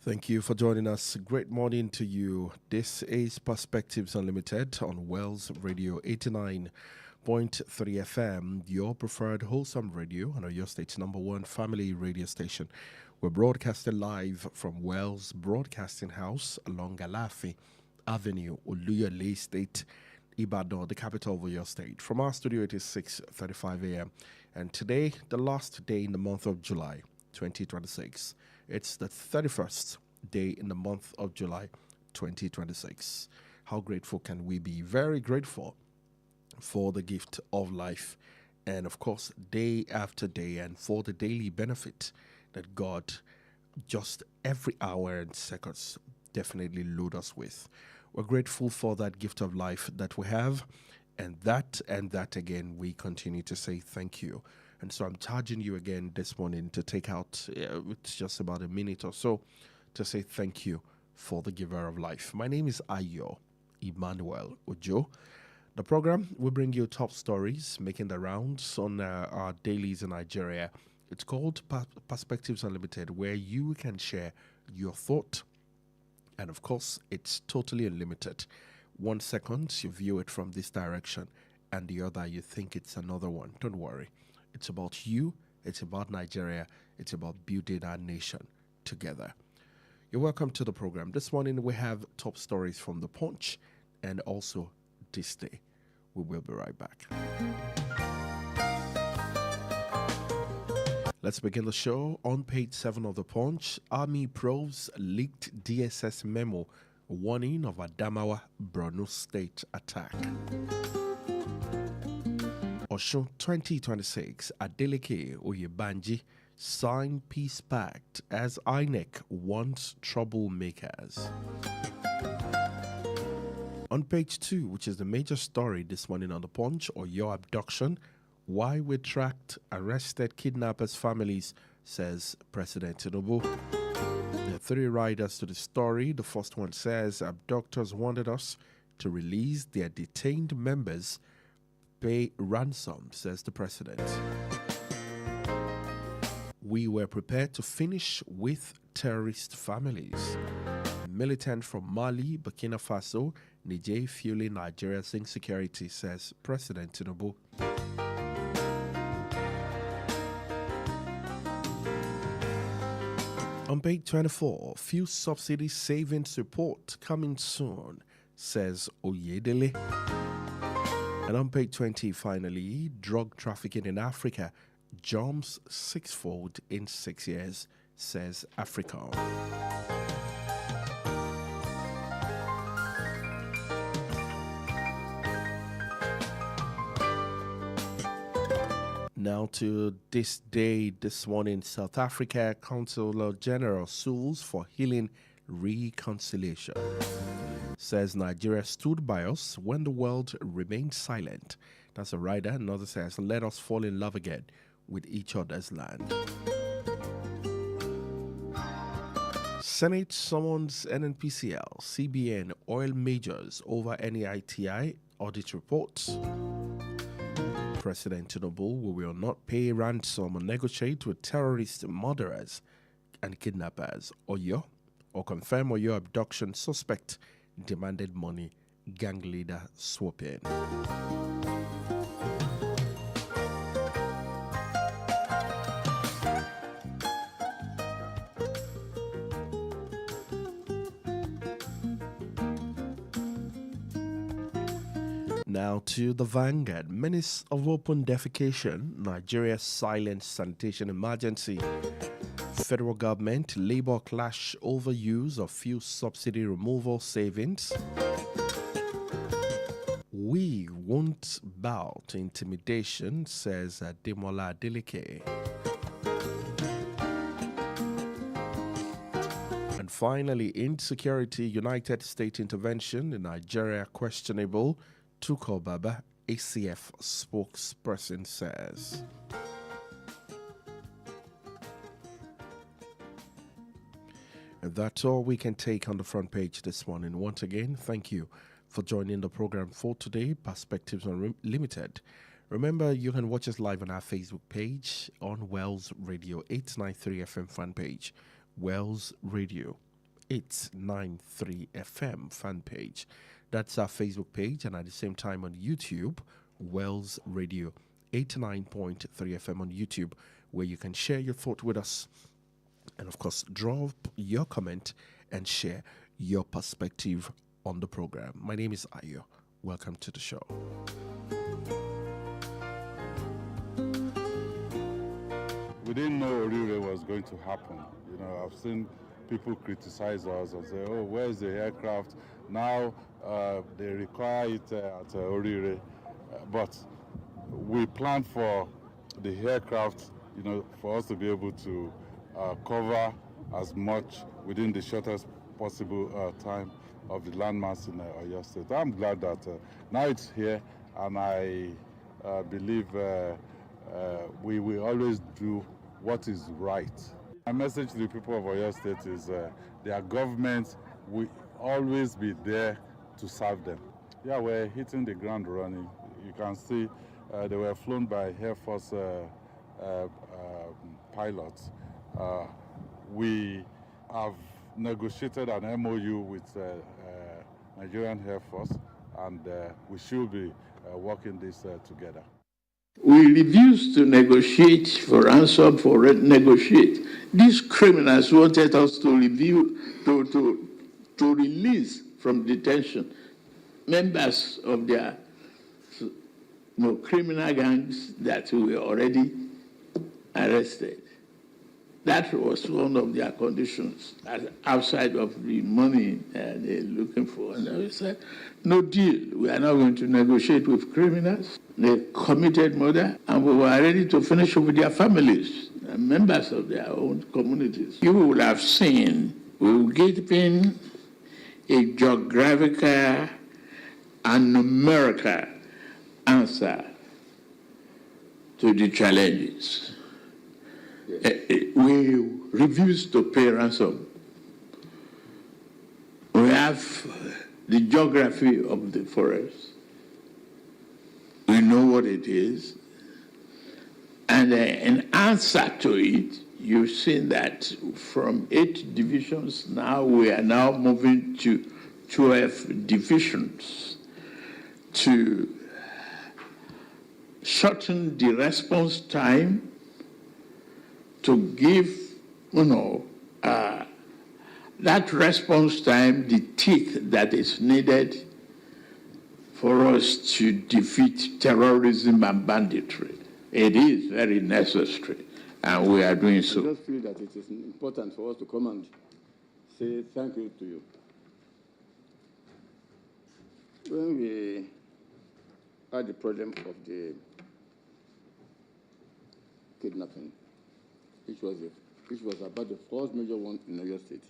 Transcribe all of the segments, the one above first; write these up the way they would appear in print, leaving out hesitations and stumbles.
Thank you for joining us. Great morning to you. This is Perspectives Unlimited on Wells Radio 89.3 FM, your preferred wholesome radio and your state's number one family radio station. We're broadcasting live from Wells Broadcasting House along Alafi Avenue, Oluyole State, Ibadan, the capital of your state. From our studio, it is 6:35 a.m. And today, the last day in the month of July, 2026. It's the 31st day in the month of July 2026. How grateful can we be? Very grateful for the gift of life. And of course, day after day, and for the daily benefit that God just every hour and seconds definitely load us with. We're grateful for that gift of life that we have. And that again, we continue to say thank you. And so I'm charging you again this morning to take out, it's just about a minute or so, to say thank you for the giver of life. My name is Ayo Emmanuel-Ojo. The program will bring you top stories making the rounds on our dailies in Nigeria. It's called Perspectives Unlimited, where you can share your thought. And of course, it's totally unlimited. 1 second, you view it from this direction, and the other, you think it's another one. Don't worry. It's about you, it's about Nigeria, it's about building our nation together. You're welcome to the program. This morning we have top stories from The Punch and also This Day. We will be right back. Let's begin the show. On page 7 of The Punch, Army probes leaked DSS memo warning of Adamawa, Borno State attack. Osun 2026, Adeleke Oyebanji signed peace pact as INEC wants troublemakers. On page 2, which is the major story this morning on The Punch, Oyo abduction, why we tracked arrested kidnappers' families, says President Tinubu. There are 3 riders to the story. The first one says abductors wanted us to release their detained members, pay ransom, says the president. We were prepared to finish with terrorist families. Militant from Mali, Burkina Faso, Niger fueling Nigeria's insecurity, says President Tinubu. On page 24, fuel subsidy savings report coming soon, says Oyedele. And on page 20, finally, drug trafficking in Africa jumps 6-fold in 6 years, says Africa. Now to this day, this morning, South Africa Consular General sues for healing reconciliation. Says Nigeria stood by us when the world remained silent. That's a writer. Another says, let us fall in love again with each other's land. Senate summons NNPCL, CBN, oil majors over NEITI audit reports. President Tinubu, we will not pay ransom or negotiate with terrorist murderers and kidnappers. Oyo, or confirm Oyo abduction suspect demanded money, gang leader swooping. Now to the Vanguard. Menace of open defecation, Nigeria's silent sanitation emergency. Federal government, labor clash over use of fuel subsidy removal savings. We won't bow to intimidation, says Demola Adeleke. And finally, insecurity, United States intervention in Nigeria questionable, Tuko Baba, ACF spokesperson, says. And that's all we can take on the front page this morning. Once again, thank you for joining the program for today, Perspectives Unlimited. Remember, you can watch us live on our Facebook page on Wells Radio 893 FM fan page, Wells Radio 893 FM fan page. That's our Facebook page, and at the same time on YouTube, Wells Radio 89.3 FM on YouTube, where you can share your thought with us. And of course, drop your comment and share your perspective on the program. My name is Ayo. Welcome to the show. We didn't know Orire was going to happen. You know, I've seen people criticize us and say, oh, where's the aircraft? Now they require it at Orire. But we planned for the aircraft, you know, for us to be able to cover as much within the shortest possible time of the landmass in Oyo State. I'm glad that now it's here, and I believe we will always do what is right. My message to the people of Oyo State is their government will always be there to serve them. Yeah, we're hitting the ground running. You can see they were flown by Air Force pilots. We have negotiated an MOU with Nigerian Air Force, and we should be working this together. We refused to negotiate for ransom, negotiate. These criminals wanted us to release from detention members of their criminal gangs that were already arrested. That was one of their conditions, outside of the money they're looking for. And we said, no deal. We are not going to negotiate with criminals. They committed murder, and we were ready to finish with their families and members of their own communities. You will have seen we will give in a geographical and numerical answer to the challenges. We refuse to pay ransom. We have the geography of the forest. We know what it is. And in answer to it, you've seen that from 8 divisions now, we are now moving to 12 divisions to shorten the response time, to give, that response time the teeth that is needed for us to defeat terrorism and banditry. It is very necessary, and we are doing so. I just feel that it is important for us to come and say thank you to you. When we had the problem of the kidnapping, which was about the first major one in Oyo State,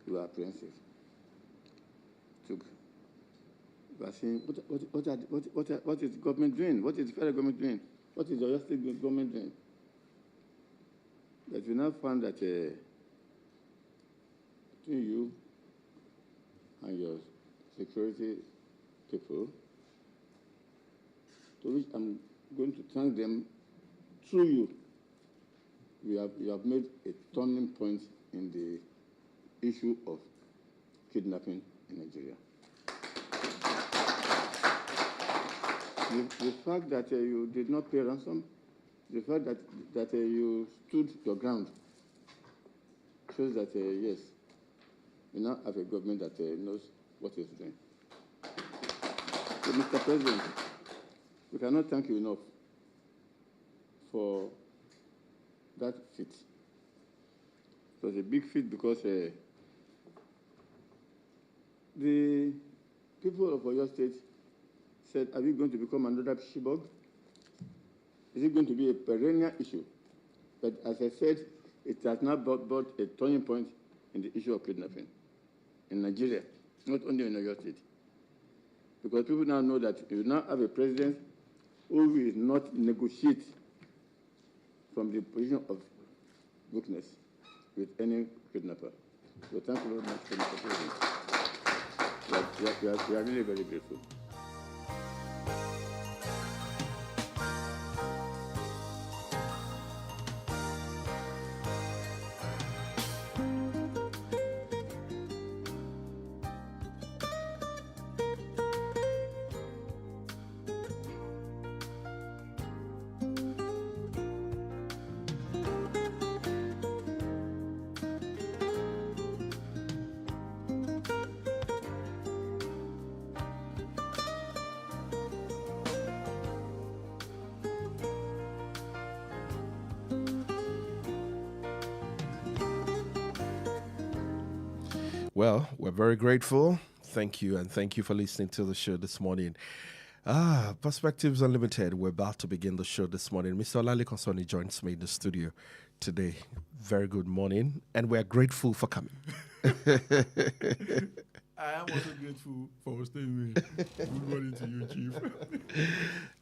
we were apprehensive. We are saying, what is the government doing? What is the federal government doing? What is the Oyo State government doing? But we now found that between you and your security people, to which I'm going to thank them through you, you have made a turning point in the issue of kidnapping in Nigeria. The fact that you did not pay ransom, the fact that you stood your ground, shows that, yes, we now have a government that knows what it's doing. So, Mr. President, we cannot thank you enough for that feat. It was a big feat because the people of Oyo State said, are we going to become another Chibok? Is it going to be a perennial issue? But as I said, it has now brought a turning point in the issue of kidnapping in Nigeria, not only in Oyo State. Because people now know that you now have a president who will not negotiate from the position of weakness with any kidnapper. So thank you very much, Mr. President. We are really very grateful. Well, we're very grateful. Thank you, and thank you for listening to the show this morning. Perspectives Unlimited. We're about to begin the show this morning. Mr. Olale Konsoni joins me in the studio today. Very good morning, and we're grateful for coming. I am also grateful for staying with. Good morning to you, Chief.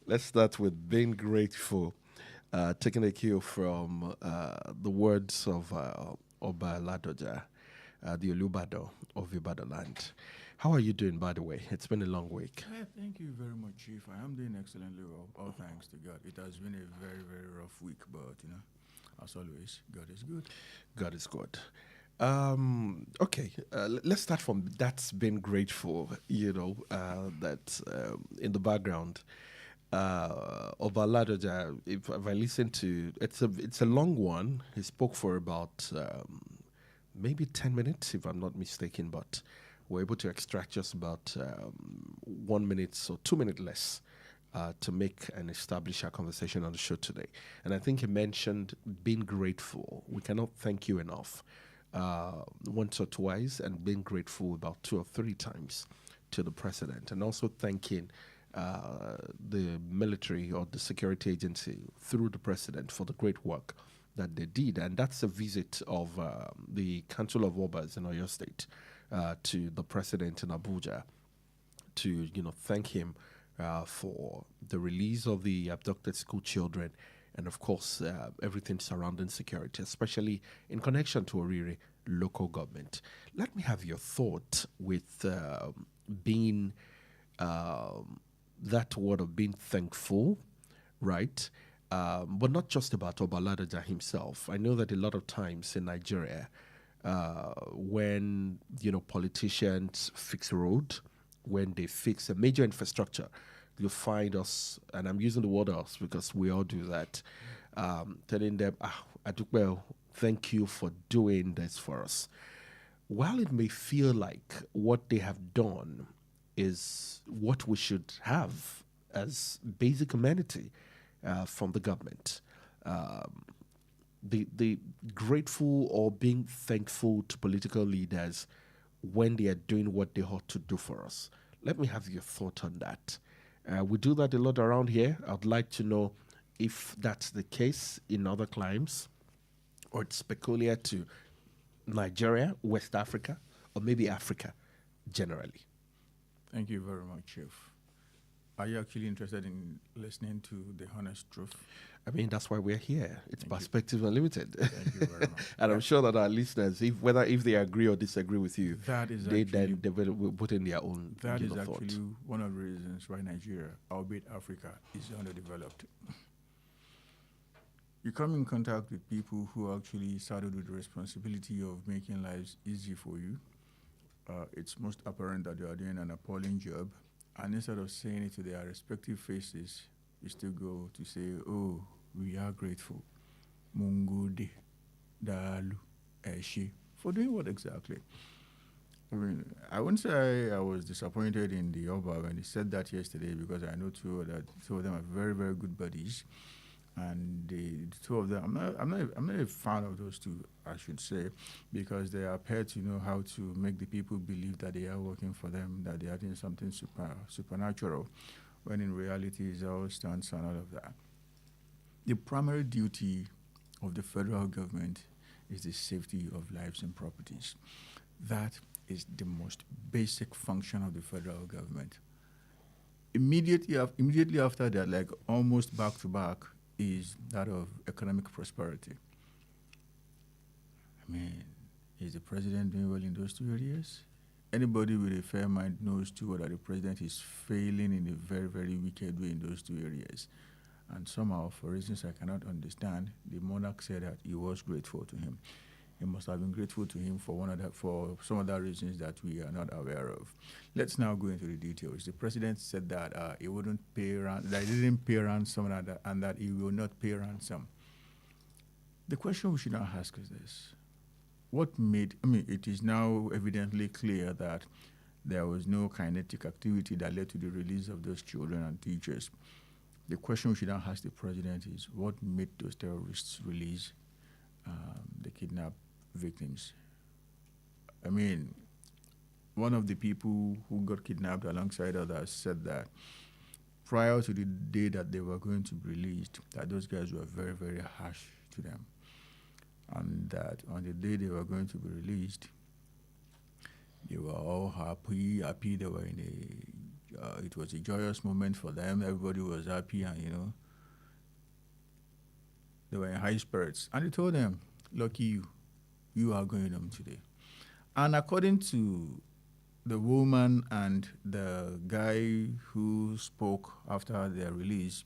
Let's start with being grateful. Taking a cue from the words of Oba Ladoja, the Olubado of Ibadan land. How are you doing, by the way? It's been a long week. Thank you very much, Chief. I am doing excellently well. All thanks to God. It has been a very, very rough week, but as always, God is good. God is good. Okay, let's start from that's been grateful. That in the background, Oba Ladoja. If I listen to it's a long one. He spoke for about maybe 10 minutes, if I'm not mistaken, but we're able to extract just about 1 minute, so 2 minutes less to make and establish our conversation on the show today. And I think he mentioned being grateful. We cannot thank you enough once or twice, and being grateful about 2 or 3 times to the president, and also thanking the military or the security agency through the president for the great work that they did. And that's a visit of the Council of Obas in Oyo State to the president in Abuja to thank him for the release of the abducted school children, and of course everything surrounding security, especially in connection to Orire local government. Let me have your thought with being that word of being thankful, right? But not just about Obaladaja himself. I know that a lot of times in Nigeria, when politicians fix a road, when they fix a major infrastructure, you find us, and I'm using the word us because we all do that, telling them, well, thank you for doing this for us. While it may feel like what they have done is what we should have as basic amenity from the government, the grateful or being thankful to political leaders when they are doing what they ought to do for us. Let me have your thought on that. We do that a lot around here. I'd like to know if that's the case in other climes, or it's peculiar to Nigeria, West Africa, or maybe Africa generally. Thank you very much, Chief. Are you actually interested in listening to the honest truth? I mean, that's why we're here. It's Perspectives Unlimited. Thank you very much. And I'm sure that our listeners, whether they agree or disagree with you, that is they will put in their own That is thought. actually one of the reasons why Nigeria, albeit Africa, is underdeveloped. You come in contact with people who actually started with the responsibility of making lives easy for you. It's most apparent that they are doing an appalling job. And instead of saying it to their respective faces, you still go to say, oh, we are grateful. Mungude, Dalu, Eshi. For doing what exactly? I mean, I wouldn't say I was disappointed in the Oba when he said that yesterday, because I know two of them are very, very good buddies. And the two of them, I'm not a fan of those two, I should say, because they appear to know how to make the people believe that they are working for them, that they are doing something supernatural, when in reality it's all stunts and all of that. The primary duty of the federal government is the safety of lives and properties. That is the most basic function of the federal government. Immediately after that, like almost back to back, is that of economic prosperity. I mean, is the president doing well in those 2 areas? Anybody with a fair mind knows too that the president is failing in a very, very wicked way in those 2 areas. And somehow, for reasons I cannot understand, the monarch said that he was grateful to him. He must have been grateful to him for some other reasons that we are not aware of. Let's now go into the details. The president said that he wouldn't pay that he didn't pay ransom, and that he will not pay ransom. The question we should now ask is this: it is now evidently clear that there was no kinetic activity that led to the release of those children and teachers. The question we should now ask the president is, what made those terrorists release the kidnapped victims? I mean, one of the people who got kidnapped alongside others said that prior to the day that they were going to be released, that those guys were very, very harsh to them. And that on the day they were going to be released, they were all happy. They were it was a joyous moment for them. Everybody was happy, and they were in high spirits. And they told them, lucky you are going home today. And according to the woman and the guy who spoke after their release,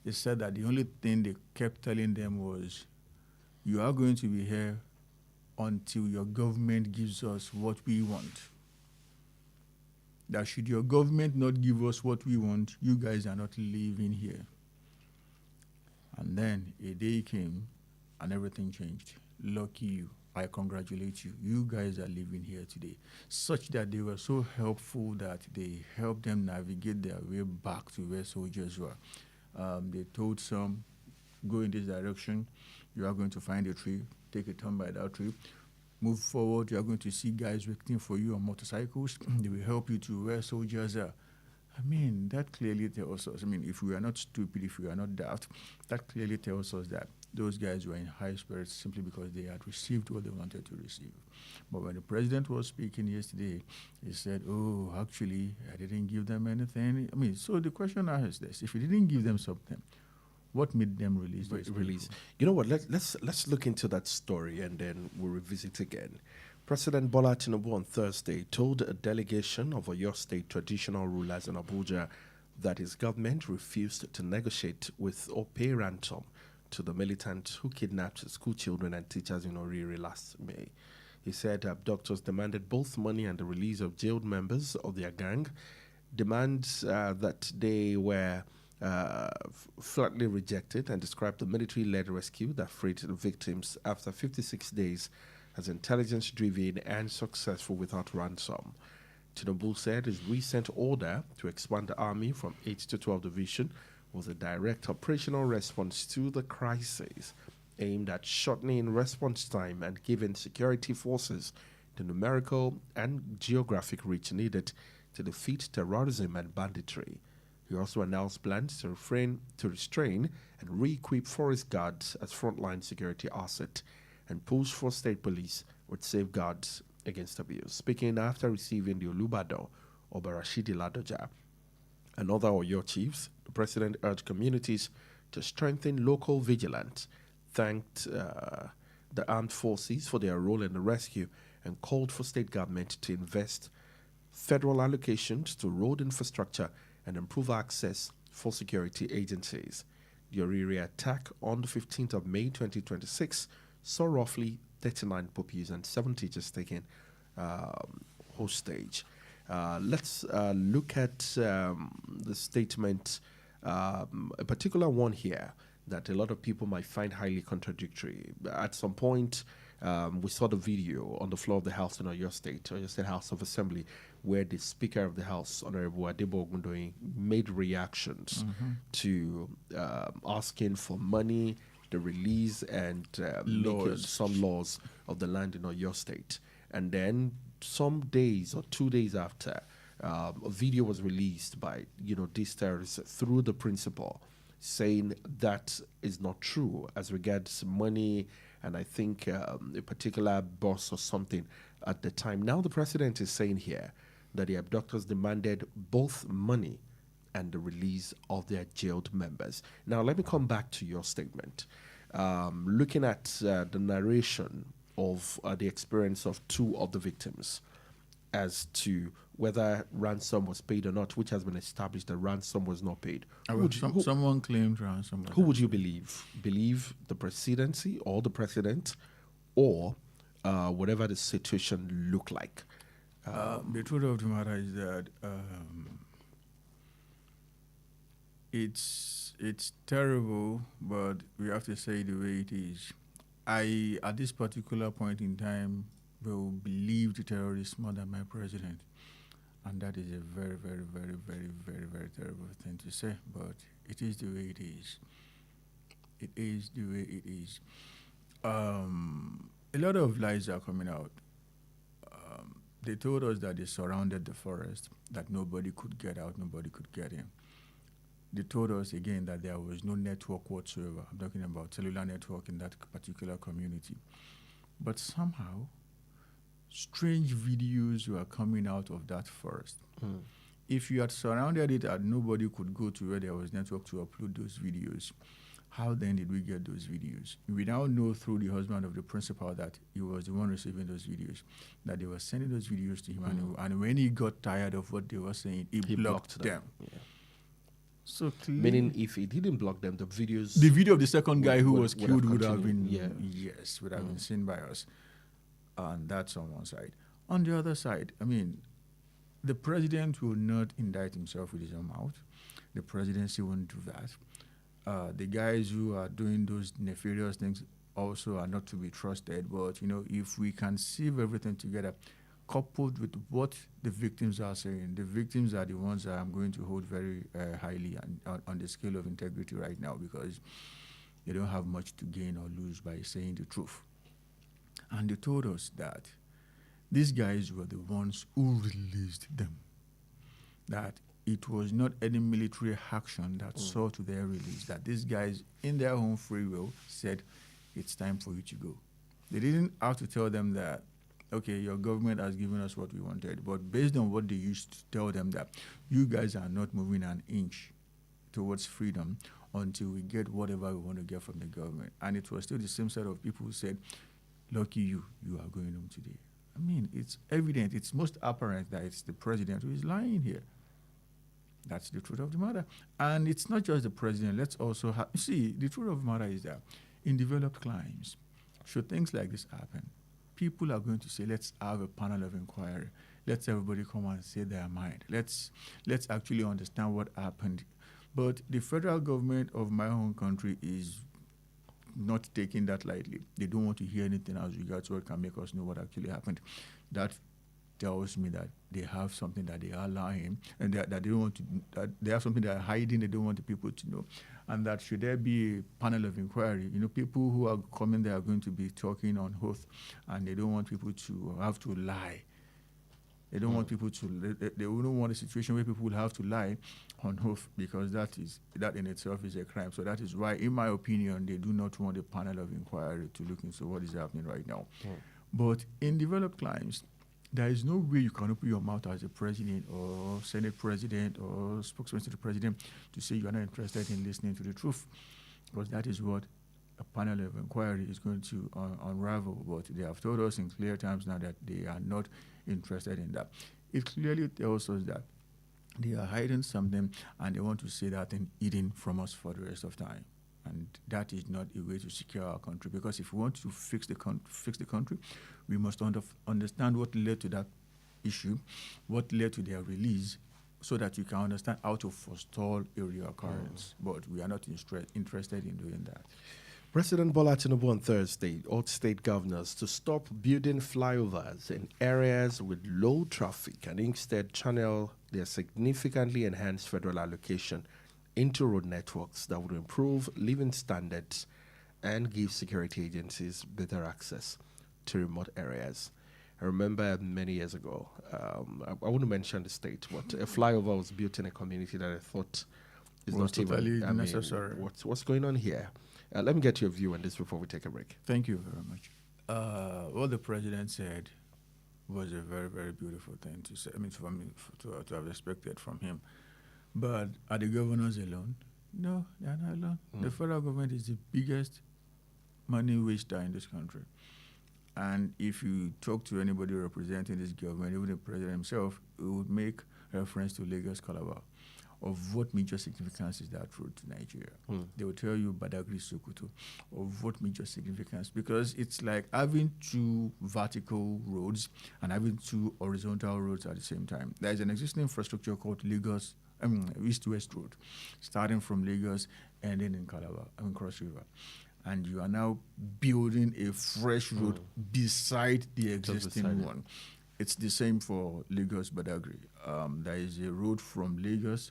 they said that the only thing they kept telling them was, you are going to be here until your government gives us what we want. That should your government not give us what we want, you guys are not living here. And then a day came and everything changed. Lucky you. I congratulate you. You guys are living here today. Such that they were so helpful that they helped them navigate their way back to where soldiers were. They told some, go in this direction. You are going to find a tree. Take a turn by that tree. Move forward. You are going to see guys waiting for you on motorcycles. They will help you to where soldiers are. I mean, that clearly tells us, if we are not stupid, if we are not daft, that clearly tells us that those guys were in high spirits simply because they had received what they wanted to receive. But when the president was speaking yesterday, he said, oh, actually, I didn't give them anything. So the question now is this. If you didn't give them something, what made them release those people? You know what? Let's look into that story and then we'll revisit again. President Bola Tinubu on Thursday told a delegation of Oyo State traditional rulers in Abuja that his government refused to negotiate with or pay ransom to the militant who kidnapped school children and teachers in Oriri last May. He said abductors demanded both money and the release of jailed members of their gang, demands that they were flatly rejected, and described the military-led rescue that freed the victims after 56 days as intelligence-driven and successful without ransom. Tinubu said his recent order to expand the army from 8 to 12 division was a direct operational response to the crisis, aimed at shortening response time and giving security forces the numerical and geographic reach needed to defeat terrorism and banditry. He also announced plans to restrain and re-equip forest guards as frontline security asset and push for state police with safeguards against abuse. Speaking after receiving the Olubado of Barashidi Ladoja and other Oyo chiefs, the president urged communities to strengthen local vigilance, thanked the armed forces for their role in the rescue, and called for state government to invest federal allocations to road infrastructure and improve access for security agencies. The Oriri attack on the 15th of May 2026 saw roughly 39 puppies and 7 teachers taken hostage. Let's look at the statement, a particular one here that a lot of people might find highly contradictory. At some point, we saw the video on the floor of the House in Oyo State House of Assembly, where the Speaker of the House, Honorable Adebo Ogundoyin, made reactions to asking for money, the release, and making some laws of the land in Oyo State. And then some days or 2 days after, a video was released by these terrorists through the principal, saying that is not true as regards money, and I think a particular boss or something at the time. Now the president is saying here that the abductors demanded both money and the release of their jailed members. Now let me come back to your statement. Looking at the narration of the experience of 2 of the victims as to whether ransom was paid or not, which has been established that ransom was not paid. Someone claimed ransom. Who would you believe? Believe the presidency or the president, or whatever the situation looked like? The truth of the matter is that it's terrible, but we have to say the way it is. I, at this particular point in time, will believe the terrorists more than my president. And that is a very, very, very, very, very, very terrible thing to say, but it is the way it is. It is the way it is. A lot of lies are coming out. They told us that they surrounded the forest, that nobody could get out, nobody could get in. They told us again that there was no network whatsoever. I'm talking about cellular network in that particular community. But somehow, strange videos were coming out of that forest. If you had surrounded it and nobody could go to where there was network to upload those videos, how then did we get those videos? We now know through the husband of the principal that he was the one receiving those videos, that they were sending those videos to him. And when he got tired of what they were saying, he blocked them. Yeah. So meaning if he didn't block them, the videos... The video of the second guy who was killed would have been, would have been seen by us. And that's on one side. On the other side, I mean, the president will not indict himself with his own mouth. The presidency won't do that. The guys who are doing those nefarious things also are not to be trusted. But, you know, if we can sieve everything together, coupled with what the victims are saying, the victims are the ones that I'm going to hold very highly on the scale of integrity right now, because they don't have much to gain or lose by saying the truth. And they told us that these guys were the ones who released them, that it was not any military action that saw to their release, that these guys, in their own free will, said, it's time for you to go. They didn't have to tell them that, okay, your government has given us what we wanted, but based on what they used to tell them, that you guys are not moving an inch towards freedom until we get whatever we want to get from the government. And it was still the same set of people who said, lucky you are going home today. I mean, it's evident, it's most apparent that it's the president who is lying here. That's the truth of the matter. And it's not just the president. Let's also have, see, the truth of the matter is that in developed climes, should things like this happen, people are going to say, let's have a panel of inquiry. Let's everybody come and say their mind. Let's actually understand what happened. But the federal government of my own country is not taking that lightly. They don't want to hear anything as regards what can make us know what actually happened. That tells me that they have something that they are lying, and that they don't want to, that they have something they are hiding, they don't want the people to know. And that should there be a panel of inquiry, you know, people who are coming, they are going to be talking on oath, and they don't want people to have to lie. They don't want people to, they wouldn't want a situation where people will have to lie on oath, because that in itself is a crime. So that is why, in my opinion, they do not want a panel of inquiry to look into what is happening right now. But in developed climes, there is no way you can open your mouth as a president or Senate president or spokesman to the president to say you are not interested in listening to the truth, because that is what a panel of inquiry is going to unravel. But they have told us in clear terms now that they are not interested in that. It clearly tells us that they are hiding something, and they want to say that and hidden from us for the rest of time. And that is not a way to secure our country, because if we want to fix the country, we must understand what led to that issue, what led to their release, so that you can understand how to forestall a reoccurrence. But we are not interested in doing that. President Bola Tinubu on Thursday urged state governors to stop building flyovers in areas with low traffic and instead channel their significantly enhanced federal allocation into road networks that would improve living standards and give security agencies better access to remote areas. I remember many years ago, I wouldn't mention the state, but a flyover was built in a community that I thought is not totally even necessary. What's going on here? Let me get your view on this before we take a break. Thank you very much. What the president said was a very, very beautiful thing to say. I mean, for me, to have expected from him. But are the governors alone? No, they are not alone. The federal government is the biggest money waster in this country. And if you talk to anybody representing this government, even the president himself, it would make reference to Lagos Calabar. Of what major significance is that road to Nigeria? They will tell you Badagry Sokoto. Of what major significance? Because it's like having two vertical roads and having two horizontal roads at the same time. There is an existing infrastructure called Lagos, East-West Road, starting from Lagos and then in Calabar, Cross River. And you are now building a fresh road beside the existing one. It's the same for Lagos Badagry. There is a road from Lagos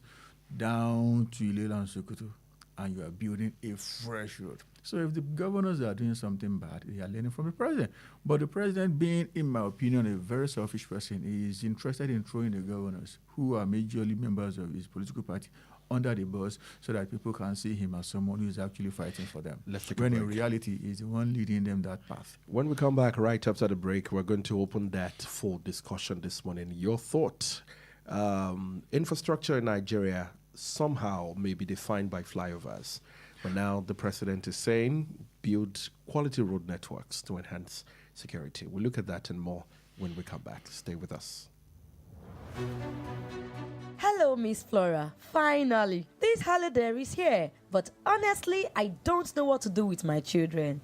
down to Ilela and Sokoto, and you are building a fresh road. So if the governors are doing something bad, they are learning from the president. But the president, being, in my opinion, a very selfish person, is interested in throwing the governors, who are majorly members of his political party, under the bus so that people can see him as someone who is actually fighting for them. Let's take a when break. in reality, he's the one leading them that path. When we come back right after the break, we're going to open that for discussion this morning. Your thought. Infrastructure in Nigeria somehow may be defined by flyovers. But now the president is saying build quality road networks to enhance security. We'll look at that and more when we come back. Stay with us. Hello, Miss Flora. Finally, this holiday is here. But honestly, I don't know what to do with my children.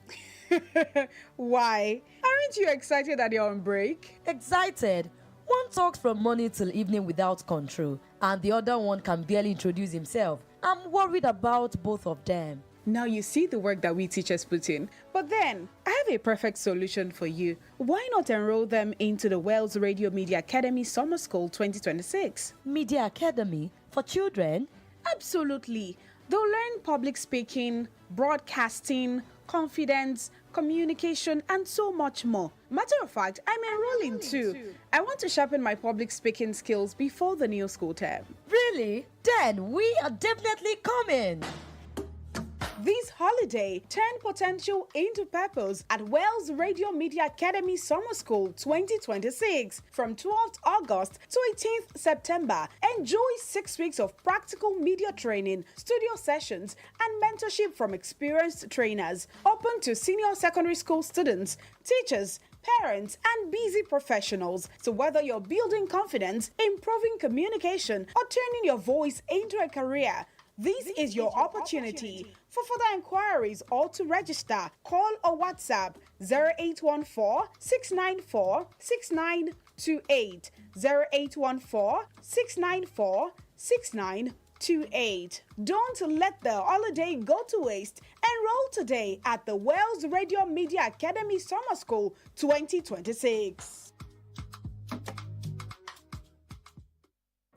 Why? Aren't you excited that you're on break? Excited? One talks from morning till evening without control, and the other one can barely introduce himself. I'm worried about both of them. Now you see the work that we teachers put in. But then, I have a perfect solution for you. Why not enroll them into the Wells Radio Media Academy Summer School 2026? Media Academy for children? Absolutely. They'll learn public speaking, broadcasting, confidence, communication, and so much more. Matter of fact, I'm enrolling too. I want to sharpen my public speaking skills before the new school term. Really? Then we are definitely coming. This holiday, turn potential into purpose at Wells Radio Media Academy Summer School 2026 from 12th August to 18th September. Enjoy 6 weeks of practical media training, studio sessions, and mentorship from experienced trainers. Open to senior secondary school students, teachers, parents, and busy professionals. So whether you're building confidence, improving communication, or turning your voice into a career, this is your opportunity. For further inquiries or to register, call or WhatsApp 0814-694-6928, 0814-694-6928. Don't let the holiday go to waste. Enroll today at the Wells Radio Media Academy Summer School 2026.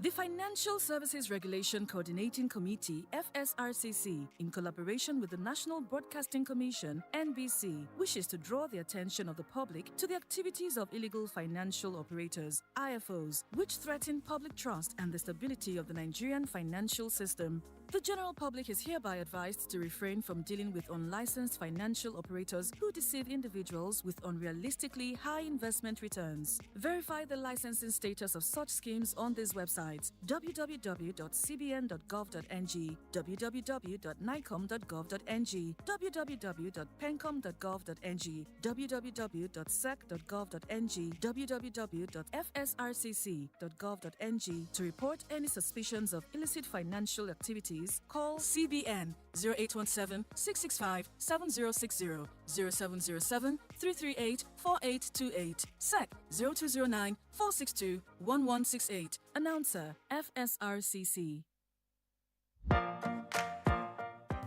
The Financial Services Regulation Coordinating Committee, FSRCC, in collaboration with the National Broadcasting Commission, NBC, wishes to draw the attention of the public to the activities of illegal financial operators, IFOs, which threaten public trust and the stability of the Nigerian financial system. The general public is hereby advised to refrain from dealing with unlicensed financial operators who deceive individuals with unrealistically high investment returns. Verify the licensing status of such schemes on these websites: www.cbn.gov.ng, www.nicom.gov.ng, www.pencom.gov.ng, www.sec.gov.ng, www.fsrcc.gov.ng. To report any suspicions of illicit financial activities, call CBN 0817-665-7060, 0707-338-4828, SEC 0209-462-1168. Announcer, FSRCC.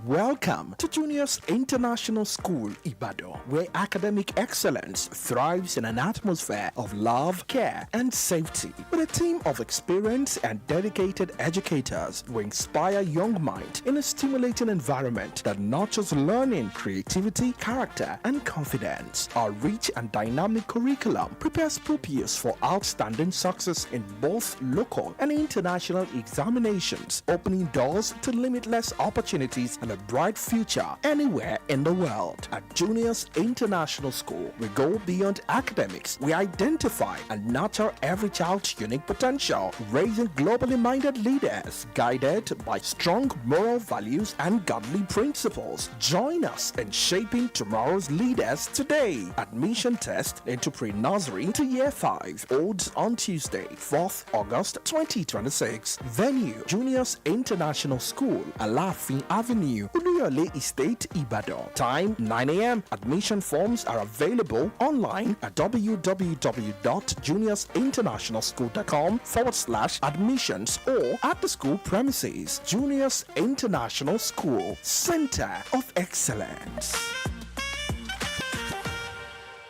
Welcome to Junior's International School, Ibadan, where academic excellence thrives in an atmosphere of love, care, and safety. With a team of experienced and dedicated educators who inspire young minds in a stimulating environment that nurtures learning, creativity, character, and confidence. Our rich and dynamic curriculum prepares pupils for outstanding success in both local and international examinations, opening doors to limitless opportunities and a bright future anywhere in the world. At Junior's International School, we go beyond academics. We identify and nurture every child's unique potential, raising globally minded leaders guided by strong moral values and godly principles. Join us in shaping tomorrow's leaders today. Admission test into pre-nursery to year 5 holds on Tuesday, 4th August 2026. Venue: Junior's International School, Alafin Avenue, Uluyole Estate, Ibadan. Time: 9 a.m. Admission forms are available online at www.juniorsinternationalschool.com/admissions or at the school premises. Junior's International School, Center of Excellence.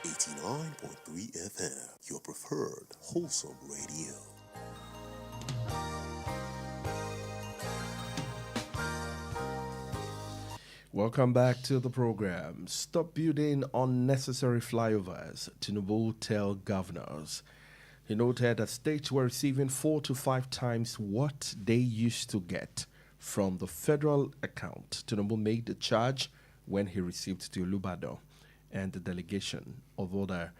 89.3 FM, your preferred wholesome radio. Welcome back to the program. Stop building unnecessary flyovers, Tinubu tell governors. He noted that states were receiving 4 to 5 times what they used to get from the federal account. Tinubu made the charge when he received the Olubado and the delegation of other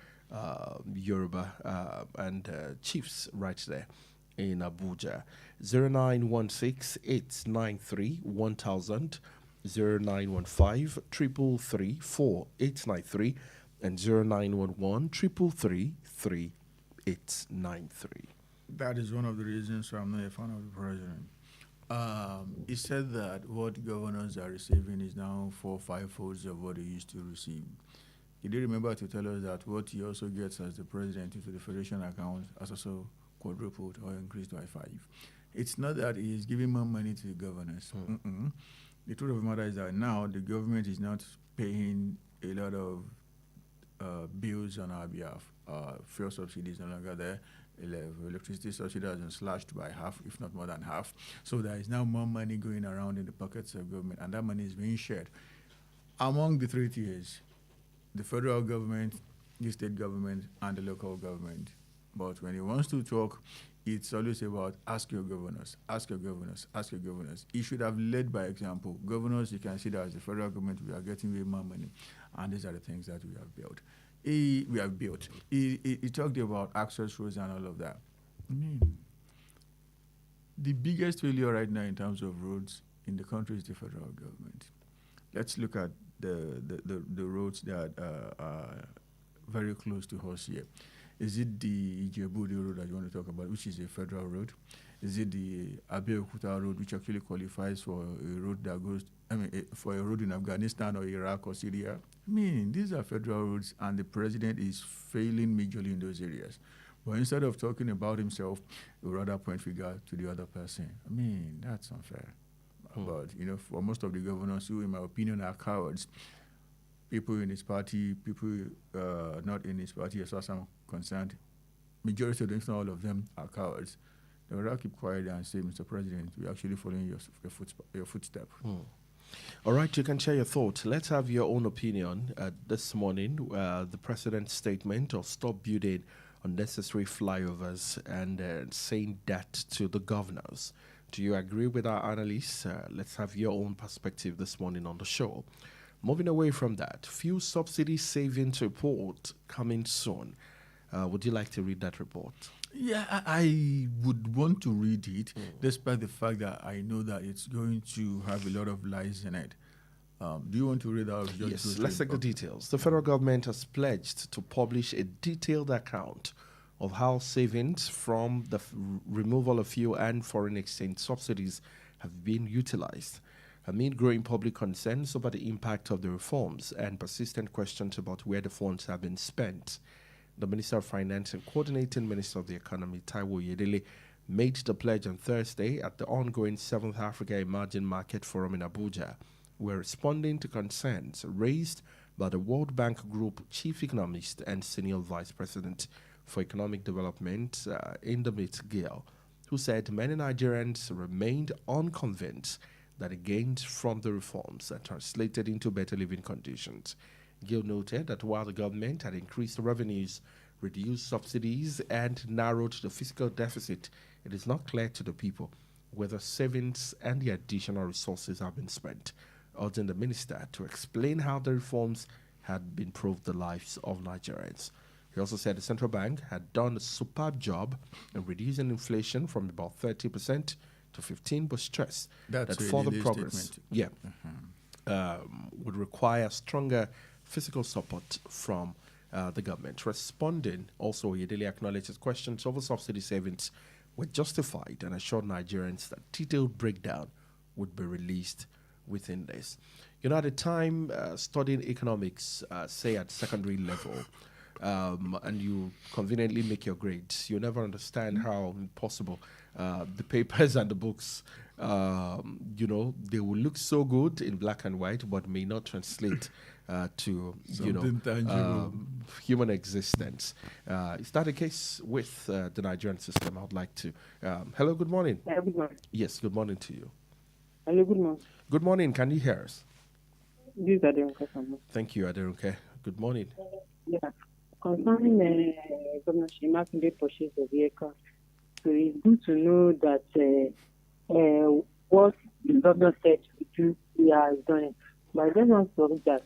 Yoruba and chiefs right there in Abuja. 0916-893-1000, 0915-333-4893, and 0911-333-3893. That is one of the reasons why I'm not a fan of the president. He said that what governors are receiving is now 4 or 5 folds of what they used to receive. He did remember to tell us that what he also gets as the president into the federation account has also quadrupled or increased by 5. It's not that he is giving more money to the governors. The truth of the matter is that now the government is not paying a lot of bills on our behalf. Fuel subsidies no longer there. Electricity subsidy has been slashed by half, if not more than half. So there is now more money going around in the pockets of government, and that money is being shared among the 3 tiers: the federal government, the state government, and the local government. But when he wants to talk, it's always about ask your governors, ask your governors, ask your governors. He should have led by example. Governors, you can see that as the federal government, we are getting way more money, and these are the things that we have built. He talked about access roads and all of that. The biggest failure right now in terms of roads in the country is the federal government. Let's look at the roads that are very close to us here. Is it the Ijebu road that you want to talk about, which is a federal road? Is it the Abeokuta road, which actually qualifies for a road that goes, for a road in Afghanistan or Iraq or Syria? These are federal roads, and the president is failing majorly in those areas. But instead of talking about himself, he would rather point finger to the other person. That's unfair. But, for most of the governors who, in my opinion, are cowards, people in his party, people not in his party, as far as I'm concerned, majority of them, if not all of them, are cowards. They will keep quiet and say, Mr. President, we're actually following your footstep. All right, you can share your thoughts. Let's have your own opinion. This morning, the president's statement of stop building unnecessary flyovers and saying that to the governors. Do you agree with our analysts? Let's have your own perspective this morning on the show. Moving away from that, fuel subsidy savings report coming soon. Would you like to read that report? Yeah, I would want to read it, despite the fact that I know that it's going to have a lot of lies in it. Do you want to read out? Yes, let's take the details. The federal government has pledged to publish a detailed account of how savings from the removal of fuel and foreign exchange subsidies have been utilized. Amid growing public concerns over the impact of the reforms and persistent questions about where the funds have been spent, the Minister of Finance and Coordinating Minister of the Economy, Taiwo Yedele, made the pledge on Thursday at the ongoing 7th Africa Emerging Market Forum in Abuja, where responding to concerns raised by the World Bank Group Chief Economist and Senior Vice President for Economic Development, Indemit Gill, who said many Nigerians remained unconvinced that the gains from the reforms are translated into better living conditions. Gill noted that while the government had increased revenues, reduced subsidies, and narrowed the fiscal deficit, it is not clear to the people whether savings and the additional resources have been spent, urging the minister to explain how the reforms had improved the lives of Nigerians. He also said the central bank had done a superb job in reducing inflation from about 30% to 15%, but stressed that further progress would require stronger fiscal support from the government. Responding, also, Yedele acknowledged his questions over subsidy savings were justified and assured Nigerians that detailed breakdown would be released within this. At the time studying economics, say at secondary level, and you conveniently make your grades, you never understand how impossible the papers and the books, they will look so good in black and white, but may not translate to, human existence. Is that the case with the Nigerian system? I would like to. Hello, good morning. Good morning. Yes, good morning to you. Hello, good morning. Good morning. Can you hear us? These are the questions. Thank you, Aderunke. Good morning. Yeah. Concerning Governor Shimakinde purchase of the aircraft, so it's good to know that what the governor said to do, he has done it. But I just want to say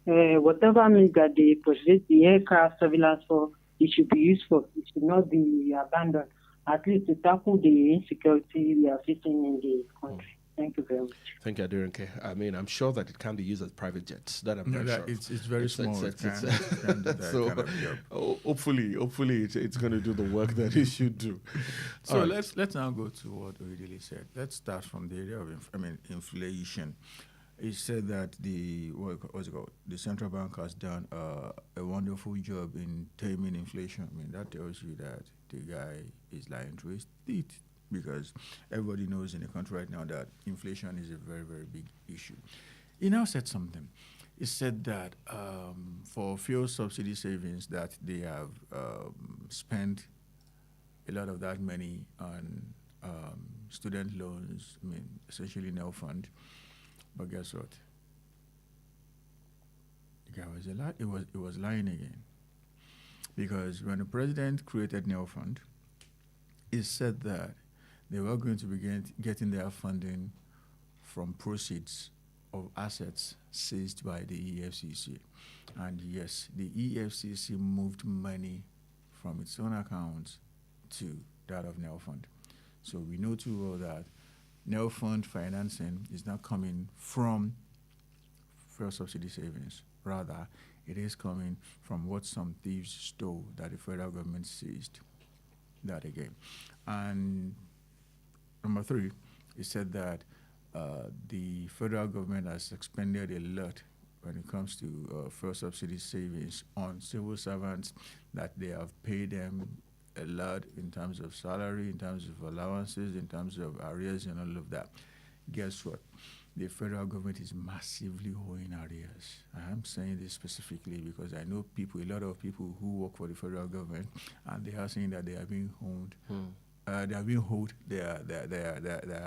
that whatever means that they purchase the aircraft surveillance for, it should be used for. It should not be abandoned, at least to tackle the insecurity we are facing in the country. Thank you very much. Thank you, Aderunke. I mean, I'm sure that it can be used as private jets. That I'm very sure. It's very small. It can do that so kind of job. hopefully it's going to do the work that it should do. So let's now go to what Oyedele said. Let's start from the area of inflation. He said that the central bank has done a wonderful job in taming inflation. I mean, that tells you that the guy is lying to his teeth, because everybody knows in the country right now that inflation is a very, very big issue. He now said something. He said that for fuel subsidy savings that they have spent a lot of that money on student loans, I mean, essentially no fund. But guess what? The guy was lying again. Because when the president created Neo Fund, he said that they were going to begin getting their funding from proceeds of assets seized by the EFCC. And yes, the EFCC moved money from its own accounts to that of Neo Fund. So we know too well that Neo Fund financing is not coming from fuel subsidy savings. Rather, it is coming from what some thieves stole that the federal government seized. That again. And number three, he said that the federal government has expended a lot when it comes to fuel subsidy savings on civil servants, that they have paid them a lot in terms of salary, in terms of allowances, in terms of arrears and all of that. Guess what? The federal government is massively owing arrears. I'm saying this specifically because I know people, a lot of people who work for the federal government, and they are saying that they are being owed. They are being owed their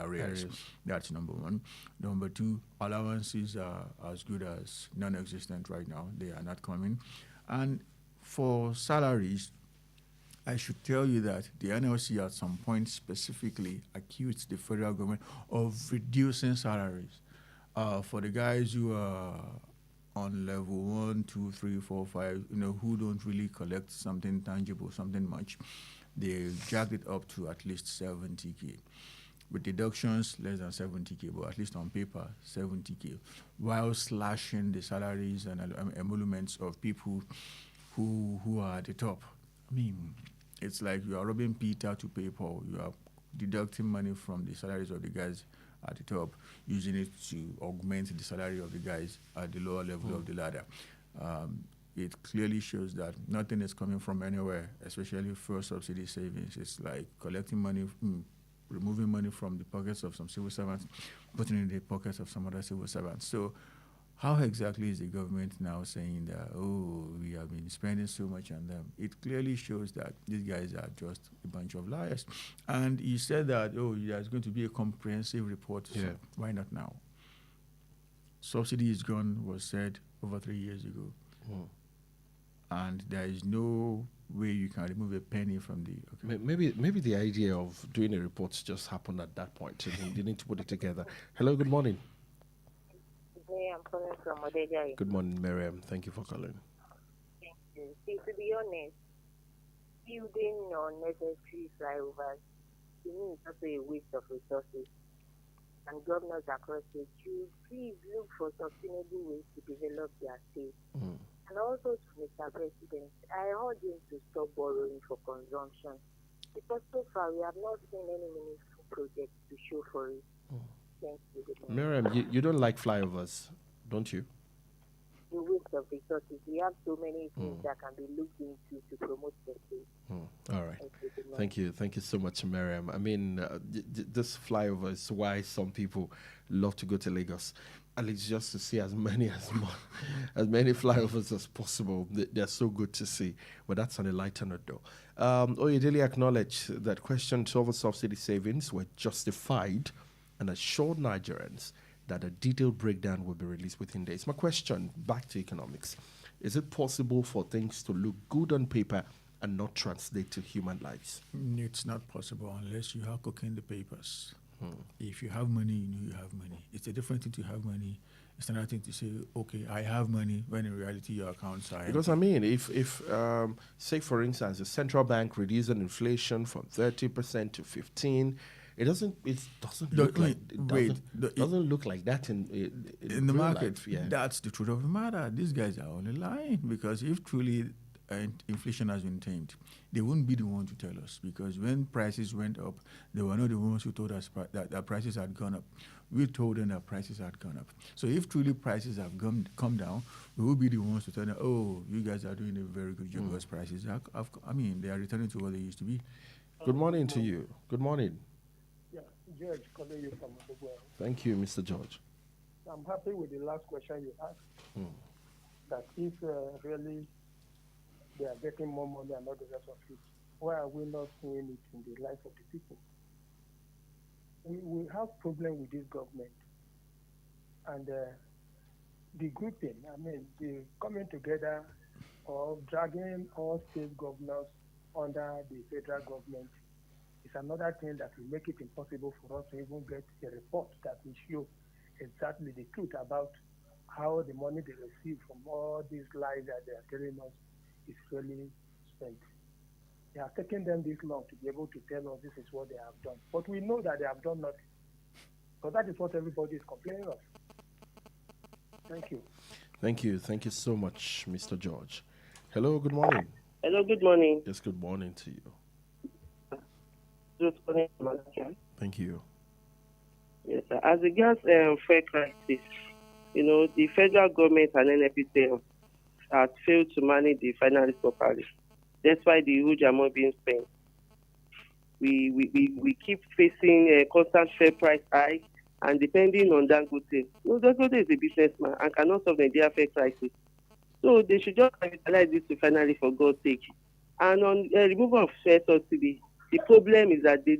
arrears. That's number one. Number two, allowances are as good as non-existent right now. They are not coming. And for salaries, I should tell you that the NLC at some point specifically accused the federal government of reducing salaries. For the guys who are on level 1, 2, 3, 4, 5, who don't really collect something tangible, something much, they jacked it up to at least 70K. With deductions, less than 70K, but at least on paper, 70K, while slashing the salaries and emoluments of people who are at the top. I mean, it's like you are robbing Peter to pay Paul. You are deducting money from the salaries of the guys at the top, using it to augment the salary of the guys at the lower level of the ladder. It clearly shows that nothing is coming from anywhere, especially for subsidy savings. It's like collecting money, removing money from the pockets of some civil servants, putting it in the pockets of some other civil servants. So how exactly is the government now saying that, we have been spending so much on them? It clearly shows that these guys are just a bunch of liars. And he said that, there's going to be a comprehensive report. Yeah. So why not now? Subsidy is gone was said over 3 years ago. And there is no way you can remove a penny from the... Okay. Maybe the idea of doing a report just happened at that point. You need to put it together. Hello, good morning. I'm calling from Odeja. Good morning, Miriam. Thank you for calling. Thank you. See, to be honest, building unnecessary flyovers, to me, it's also a waste of resources. And governors across the should please look for sustainable ways to develop their state. And also to Mr. President, I urge him to stop borrowing for consumption, because so far we have not seen any meaningful projects to show for it. Thank you. Miriam, you don't like flyovers, don't you? The waste of resources. We have so many things that can be looked into to promote the state. All right. Thank you. Thank you so much, Miriam. I mean, this flyover is why some people love to go to Lagos. At least just to see as many flyovers as possible. They're so good to see. But that's on a lighter note, though. Oyedele acknowledged that questions over subsidy savings were justified and assured Nigerians that a detailed breakdown will be released within days. My question, back to economics. Is it possible for things to look good on paper and not translate to human lives? It's not possible unless you are cooking the papers. If you have money, you know you have money. It's a different thing to have money. It's another thing to say, okay, I have money, when in reality your accounts are Because, I mean, if say, for instance, the central bank reduces inflation from 30% to 15%, it doesn't look like doesn't look like that in the real market. life, yeah. That's the truth of the matter. These guys are only lying, because if truly inflation has been tamed, they wouldn't be the one to tell us, because when prices went up, they were not the ones who told us that prices had gone up. We told them that prices had gone up. So if truly prices have come down, we will be the ones to tell them, oh, you guys are doing a very good job, because prices have, they are returning to what they used to be. Good morning to you. Good morning. Yeah, George, calling you from Ogo. Thank you, Mr. George. I'm happy with the last question you asked, that if really they are getting more money and all the rest of it, why are we not seeing it in the life of the people? We have problem with this government, and the good thing, the coming together or dragging all state governors under the federal government is another thing that will make it impossible for us to even get a report that will show exactly the truth about how the money they receive from all these lies that they are telling us is really spent. It has taken them this long to be able to tell us this is what they have done. But we know that they have done nothing. So that is what everybody is complaining of. Thank you. Thank you. Thank you so much, Mr. George. Hello, good morning. Hello, good morning. Yes, good morning to you. Thank you. Yes, sir. As regards fair crisis, the federal government and NFPC has failed to manage the finance properly. That's why the huge amount being spent. We keep facing a constant fair price high, and depending on Dangote. Dangote is a businessman and cannot solve the Nigeria fair crisis. So they should just utilize this to finally, for God's sake. And on removal of fair subsidy, the problem is that they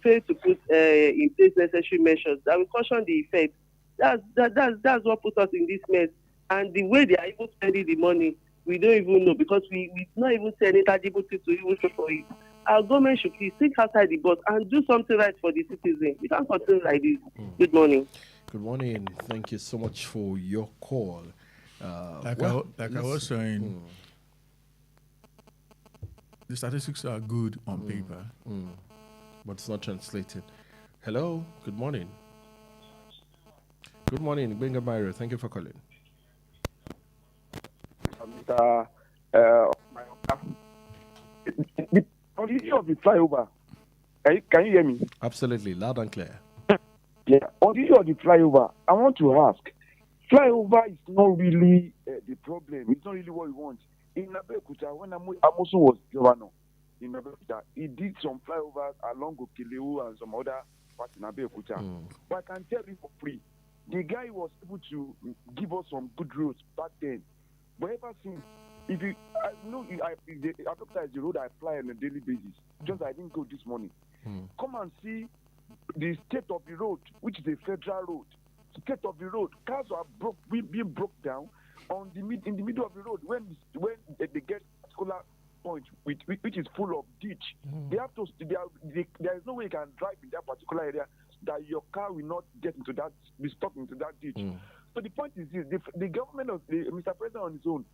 fail to put in place necessary measures that will caution the effect. That's what put us in this mess. And the way they are even spending the money, we don't even know, because we not even see any tangible thing to even show for it. Our government should please think outside the box and do something right for the citizen. We can't continue like this. Good morning. Good morning. Thank you so much for your call. I was saying, the statistics are good on paper, but it's not translated. Hello, good morning. Good morning, Benga Myro. Thank you for calling. On the issue of the flyover, can you hear me? Absolutely, loud and clear. Yeah, on the issue of the flyover, I want to ask, flyover is not really the problem. It's not really what we want. In Abeokuta, when Amosun was governor in Abeokuta, he did some flyovers along Okelewu and some other parts in Abeokuta. But I can tell you for free, the guy was able to give us some good roads back then. But ever since, if you, Abeokuta is the road I fly on a daily basis. Just I didn't go this morning. Come and see the state of the road, which is a federal road. State of the road, cars are being broke down in the middle of the road when they get a particular point which is full of ditch. They have to. There is no way you can drive in that particular area that your car will not get into that, be stuck into that ditch. So the point is this: the government of Mr. President on his own,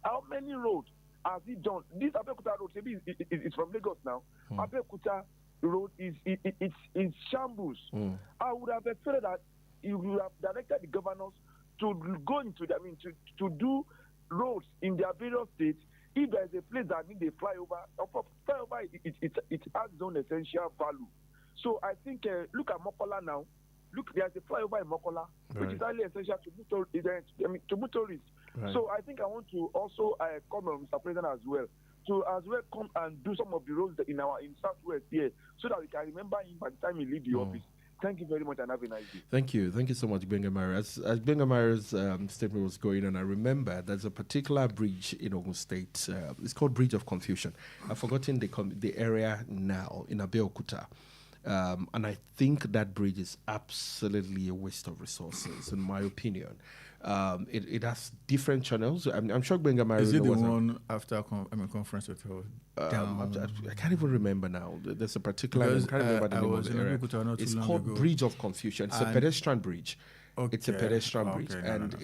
how many roads has he done? This Abeokuta road, maybe it's from Lagos now. Abeokuta road is shambles. I would have expected that you would have directed the governors to go into to do roads in their various states. If there is a place that needs a flyover, it has its own essential value. So I think look at Mokola now. Look, there's a flyover in Mokola, which is highly essential to motorists. Right. So I think I want to also call on Mr. President as well come and do some of the roads in Southwest here, so that we can remember him by the time he leaves the office. Thank you very much and have a nice day. Thank you so much, Benga Myro. As Benga Myro's statement was going on, I remember there's a particular bridge in Ogun State. It's called Bridge of Confusion. I've forgotten the area now in Abeokuta. And I think that bridge is absolutely a waste of resources, in my opinion. It has different channels. I'm sure Benga Is it the was one after conference with her? I can't even remember now. There's a particular name. I can't remember the I name was of the in area. Abeokuta not too It's long called ago. Bridge of Confusion. It's a pedestrian bridge. It's a Okay. pedestrian Okay, bridge, no, and no.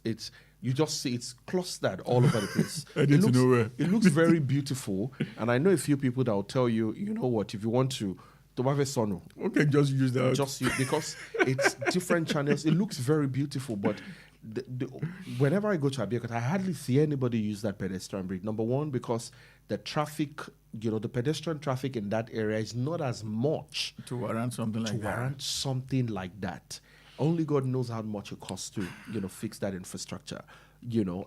it's you just see it's clustered all over the place. I need to know where. It looks very beautiful, and I know a few people that will tell you, you know what, if you want to have a sono, Okay, just use that. just use, because it's different channels. It looks very beautiful, but whenever I go to Abeokuta, I hardly see anybody use that pedestrian bridge. Number one, because the traffic, the pedestrian traffic in that area is not as much to warrant something like that. Only God knows how much it costs to, fix that infrastructure,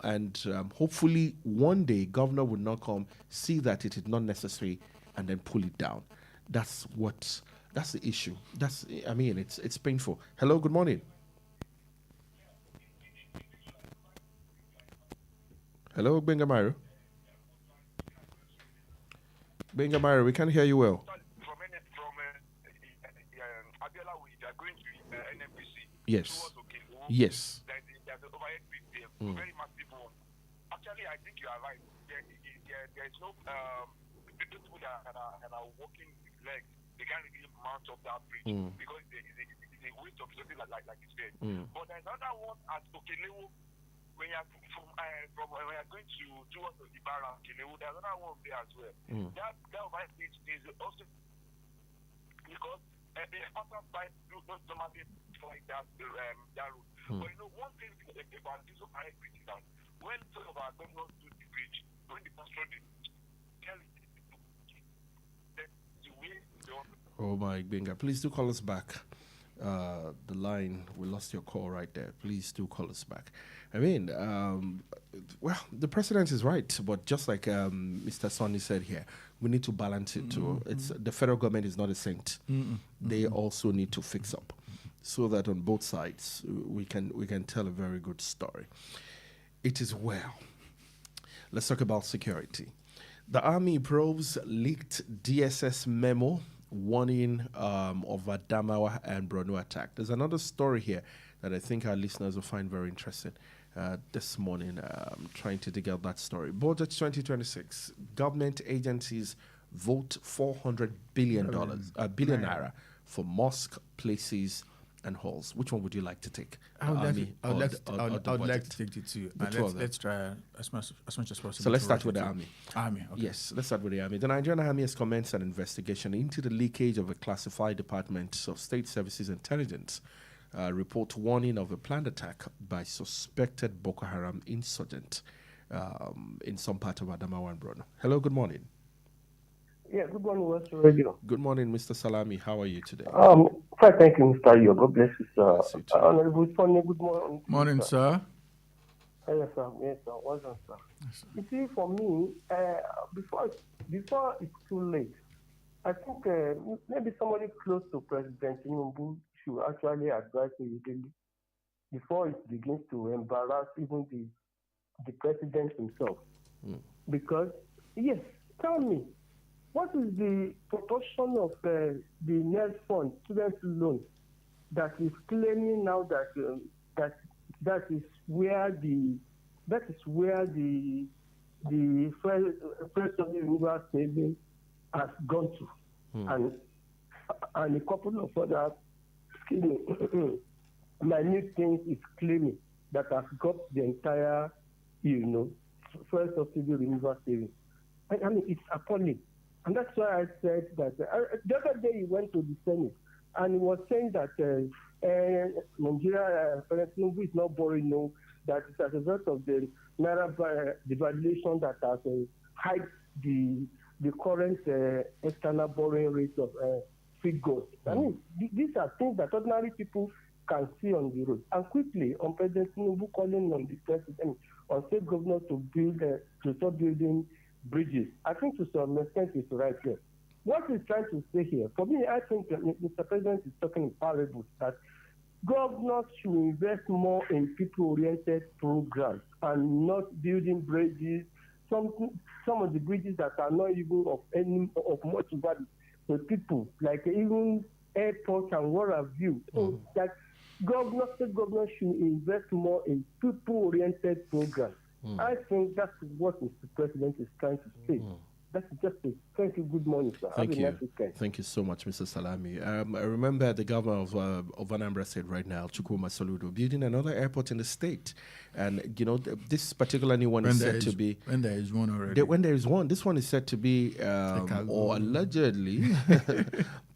and hopefully one day governor would not come, see that it is not necessary, and then pull it down. That's the issue. It's painful. Hello, good morning. Hello, Bengamiro. Bengamiro, we can't hear you well. Yes. Yes. Very massive one. Actually, I think you are right. There is no people that are walking with legs. They can't really mount up that bridge because it's a waste of something like you said. But there's another one at Okelewo. When you're when you're going towards the Ibarra, Okelewo, there's another one there as well. That bridge is also because after bike don't normally like that route. But one thing about this bridge is that when some of our governors do the bridge, when they construct it, oh my Benga, please do call us back. The line, we lost your call right there. Please do call us back. Well, the president is right, but just like Mr. Sonny said here, we need to balance it too. It's the federal government is not a saint. They also need to fix up, so that on both sides we can tell a very good story. It is well. Let's talk about security. The Army probes leaked DSS memo warning of Adamawa and Borno attack. There's another story here that I think our listeners will find very interesting. This morning, trying to dig out that story. Budget 2026, government agencies vote $400 billion naira for mosque, places, and halls. Which one would you like to take? I would like to take the two. Let's try as much as possible. So let's start with the Army. Army, okay. Yes, let's start with the Army. The Nigerian Army has commenced an investigation into the leakage of a classified Department of State Services Intelligence report warning of a planned attack by suspected Boko Haram insurgent in some part of Adamawa and Borno. Hello, good morning. Yeah, good morning, West Radio. Good morning, Mr. Salami. How are you today? Fine, thank you, Mr. Ayo. God bless you, sir. Honorable Sonny, good morning. Morning, sir. Yes, sir. Yes, sir. Welcome, sir. Yes, you see, for me, before it's too late, I think maybe somebody close to President Tinubu should actually advise immediately before it begins to embarrass even the president himself. Because, yes, tell me, what is the proportion of the NERS fund, student loan, that is claiming now that is where the first of the removal saving has gone to, and a couple of other minute things is claiming that has got the entire, first subsidy removal saving. I mean, it's appalling. And that's why I said that the other day he went to the Senate and he was saying that Nigeria, President is not borrowing, no, that it's as a result of the Naira devaluation that has hiked the current external borrowing rate of figures. I mean, these are things that ordinary people can see on the road. And quickly, on President Tinubu calling on the president, on state governors to start building bridges. I think to some extent it's right there. What he's trying to say here, for me, I think Mr. President is talking in parables that governors should invest more in people-oriented programs and not building bridges. Some of the bridges that are not even of much value. to people, like even airports and what have you. So that state governors should invest more in people-oriented programs. I think that's what Mr. President is trying to say. That's just it. Thank you. Good morning, sir. Thank Have a you. nice weekend. Thank you so much, Mr. Salami. I remember the governor of Anambra State right now, Chukwuma Soludo, building another airport in the state. And, you know, this particular new one is said to be... When there is one already. When there is one, this one is said to be, or allegedly,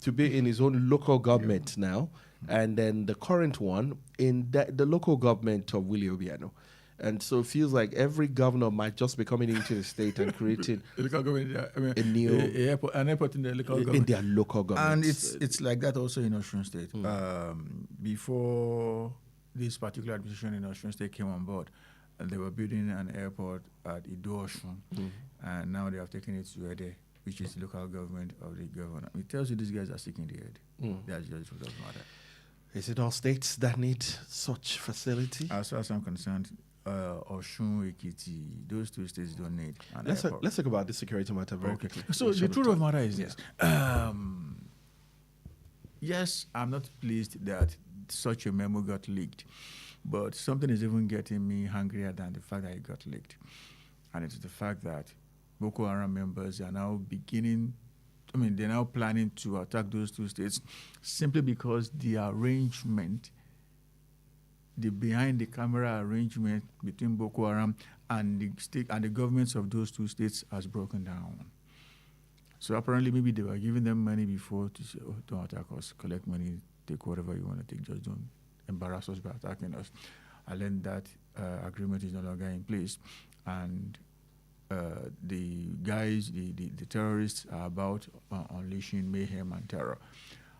to be in his own local government now. And then the current one in the local government of Willie Obiano. And so it feels like every governor might just be coming into the state and creating a new an airport in their local government. In their local government. And it's like that also in Osun State. Before this particular administration in Osun State came on board, they were building an airport at Ido-Osun, and now they have taken it to Ede, which is the local government of the governor. It tells you these guys are sticking the head. That's just what doesn't matter. Is it all states that need such facility? As far as I'm concerned, Osun, Ekiti, those two states don't need an let's airport. Let's talk about this security matter very quickly. So the truth of the matter is this. Yes, I'm not pleased that such a memo got leaked, but something is even getting me hungrier than the fact that it got leaked. And it's the fact that Boko Haram members are now they're now planning to attack those two states simply because the arrangement, the behind-the-camera arrangement between Boko Haram and the state and the governments of those two states has broken down. So apparently, maybe they were giving them money before to say, "Oh, don't attack us. Collect money, take whatever you want to take. Just don't embarrass us by attacking us." And then that agreement is no longer in place, and the guys, the terrorists, are about unleashing mayhem and terror.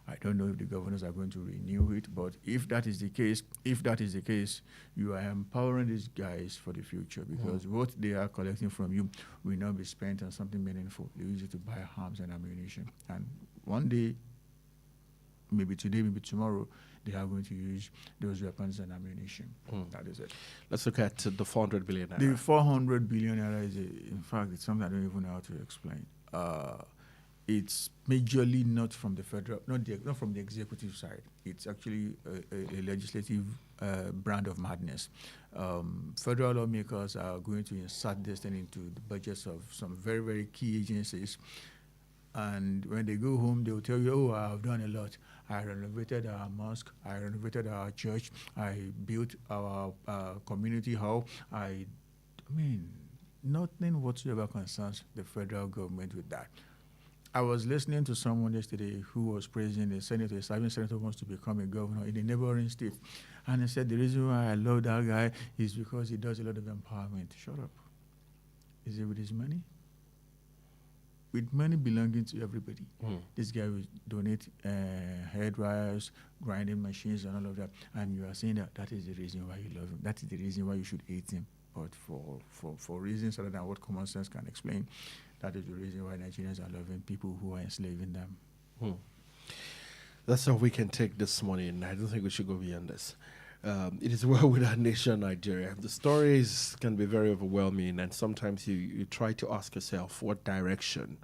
I don't know if the governors are going to renew it, but if that is the case, you are empowering these guys for the future, because what they are collecting from you will not be spent on something meaningful. They use it to buy arms and ammunition. And one day, maybe today, maybe tomorrow, they are going to use those weapons and ammunition. That is it. Let's look at the 400 billion naira. The 400 billion naira is, in fact, it's something I don't even know how to explain. It's majorly not from the federal, not from the executive side. It's actually a legislative brand of madness. Federal lawmakers are going to insert this thing into the budgets of some very, very key agencies. And when they go home, they will tell you, "Oh, I have done a lot. I renovated our mosque. I renovated our church. I built our community hall." I mean, nothing whatsoever concerns the federal government with that. I was listening to someone yesterday who was praising a senator, a serving senator who wants to become a governor in a neighboring state. And he said, the reason why I love that guy is because he does a lot of empowerment. Shut up. Is it with his money? With money belonging to everybody. This guy will donate hair dryers, grinding machines, and all of that. And you are saying that is the reason why you love him. That is the reason why you should hate him. But for reasons other than what common sense can explain, that is the reason why Nigerians are loving people who are enslaving them. That's all we can take this morning. I don't think we should go beyond this. It is well with our nation, Nigeria. The stories can be very overwhelming, and sometimes you try to ask yourself, what direction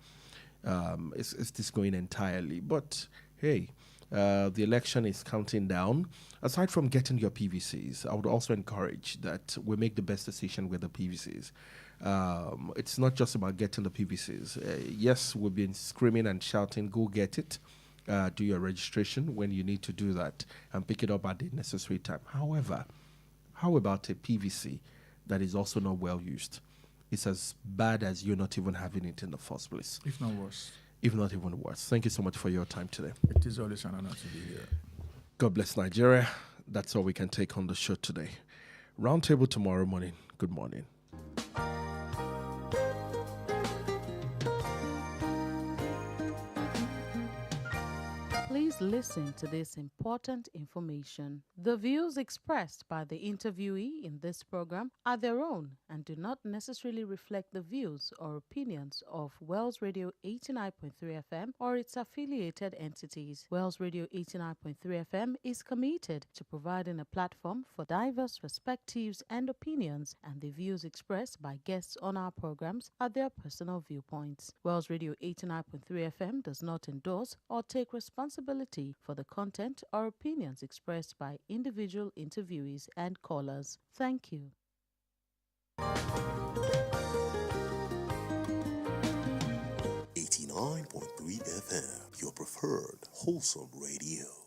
is this going entirely? But hey, the election is counting down. Aside from getting your PVCs, I would also encourage that we make the best decision with the PVCs. It's not just about getting the PVCs. Yes, we've been screaming and shouting, go get it. Do your registration when you need to do that and pick it up at the necessary time. However, how about a PVC that is also not well used? It's as bad as you not even having it in the first place. If not worse. If not even worse. Thank you so much for your time today. It is always an honor to be here. God bless Nigeria. That's all we can take on the show today. Roundtable tomorrow morning. Good morning. Please listen to this important information. The views expressed by the interviewee in this program are their own and do not necessarily reflect the views or opinions of Wells Radio 89.3 FM or its affiliated entities. Wells Radio 89.3 FM is committed to providing a platform for diverse perspectives and opinions, and the views expressed by guests on our programs are their personal viewpoints. Wells Radio 89.3 FM does not endorse or take responsibility for the content or opinions expressed by individual interviewees and callers. Thank you. 89.3 FM, your preferred wholesome radio.